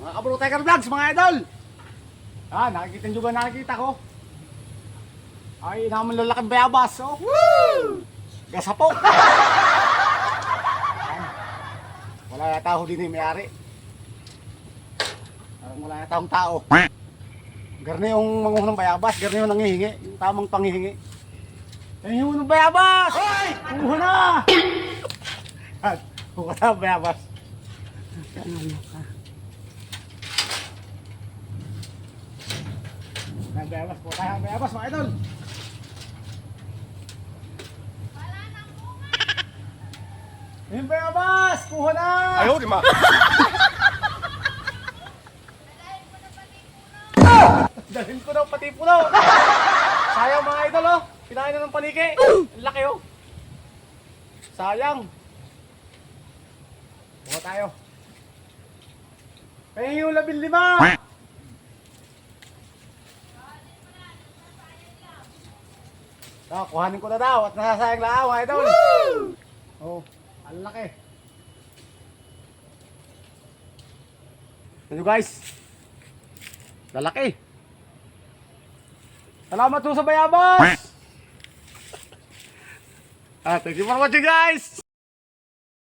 Mga kabro Tiger Vlogs, mga idol. Nakikita nyo ba, nakikita ko? Ay, naman lalaking bayabas, oh. Woo! Gasapok. Wala yata ho din yung may-ari. Parang wala yata akong tao. Garni yung manguho ng bayabas, garni yung nangihingi, yung tamang panghihingi. Nangihingi ng bayabas! Hoy! Kuha na! Kuha na ang bayabas. Ang bayabas, kuha tayo ang bayabas, mga idol. Yung bayabas, kuha na! Ayaw, di ma. Dalhin ko daw pati puno. Sayang mga idol, oh. Pinain na ng paniki. Ang laki, oh. Sayang. Kuha tayo. Kaya yung 15. Kuhanin ko na daw at nasasayang lang mga idol. Oh, ang laki. Ito guys. Lalaki. Salamat po sa bayabas. Thank you for watching guys.